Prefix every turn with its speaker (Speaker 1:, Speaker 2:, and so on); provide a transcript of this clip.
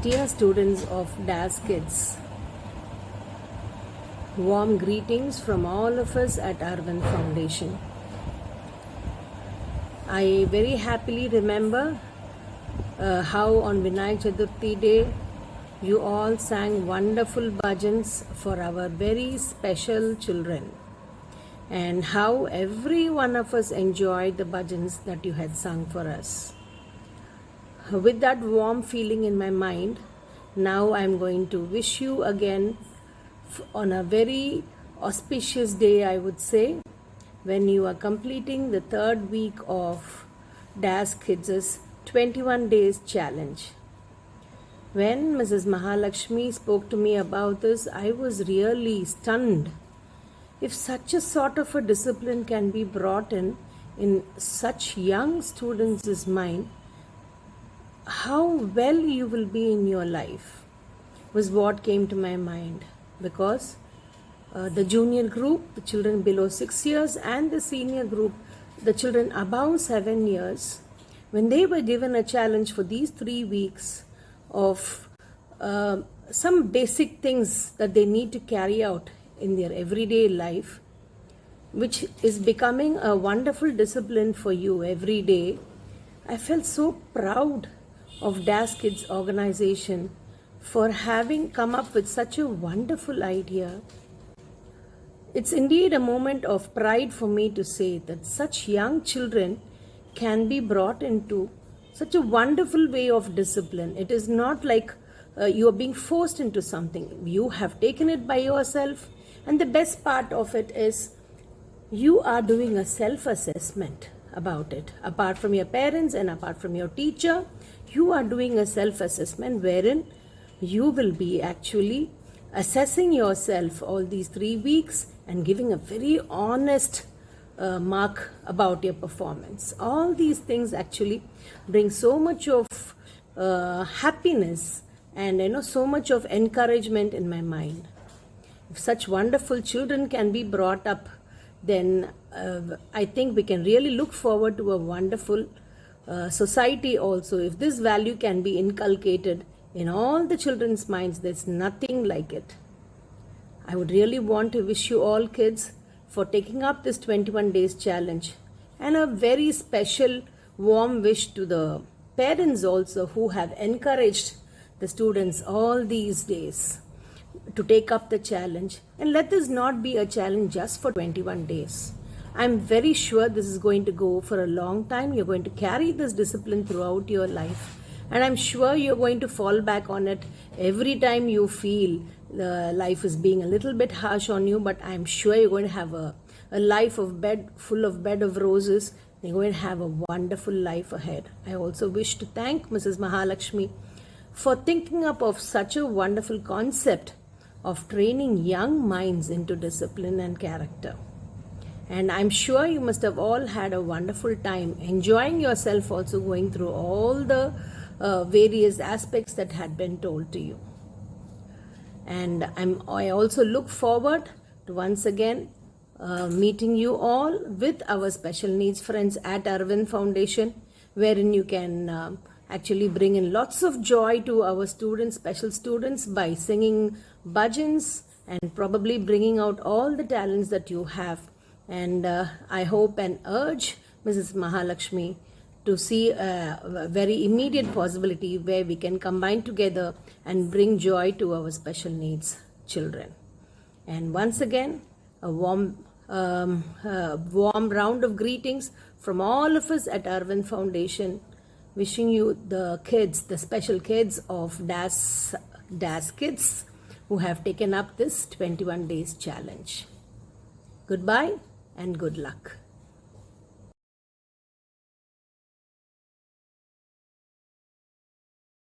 Speaker 1: Dear students of DAS Kids, warm greetings from all of us at Arvind Foundation. I very happily remember how on Vinayak Chaturthi day you all sang wonderful bhajans for our very special children, and how every one of us enjoyed the bhajans that you had sung for us. With that warm feeling in my mind, now I'm going to wish you again on a very auspicious day, I would say, when you are completing the third week of DAS Kids' 21 days challenge. When Mrs. Mahalakshmi spoke to me about this, I was really stunned. If such a sort of a discipline can be brought in such young students' mind, how well you will be in your life was what came to my mind, because the junior group, the children below 6 years, and the senior group, the children above 7 years, when they were given a challenge for these 3 weeks of some basic things that they need to carry out in their everyday life, which is becoming a wonderful discipline for you every day, I felt so proud of DAS Kids organization for having come up with such a wonderful idea. It's indeed a moment of pride for me to say that such young children can be brought into such a wonderful way of discipline. It is not like you are being forced into something. You have taken it by yourself, and the best part of it is you are doing a self-assessment about it. Apart from your parents and apart from your teacher, you are doing a self-assessment wherein you will be actually assessing yourself all these 3 weeks and giving a very honest mark about your performance. All these things actually bring so much of happiness and so much of encouragement in my mind. If such wonderful children can be brought up, then I think we can really look forward to a wonderful society also. If this value can be inculcated in all the children's minds, there's nothing like it. I would really want to wish you all kids for taking up this 21 days challenge, and a very special warm wish to the parents also who have encouraged the students all these days to take up the challenge. And let this not be a challenge just for 21 days. I'm very sure this is going to go for a long time. You're going to carry this discipline throughout your life, and I'm sure you're going to fall back on it every time you feel life is being a little bit harsh on you. But I'm sure you're going to have a life of full of bed of roses. You're going to have a wonderful life ahead. I also wish to thank Mrs. Mahalakshmi for thinking up of such a wonderful concept of training young minds into discipline and character. And I'm sure you must have all had a wonderful time enjoying yourself, also going through all the various aspects that had been told to you. And I also look forward to once again meeting you all with our special needs friends at Arvind Foundation, wherein you can actually bring in lots of joy to our students, special students, by singing bhajans and probably bringing out all the talents that you have. And I hope and urge Mrs. Mahalakshmi to see a very immediate possibility where we can combine together and bring joy to our special needs children. And once again, a warm round of greetings from all of us at Arvind Foundation, wishing you the kids, the special kids of DAS Kids who have taken up this 21 days challenge. Goodbye and good luck.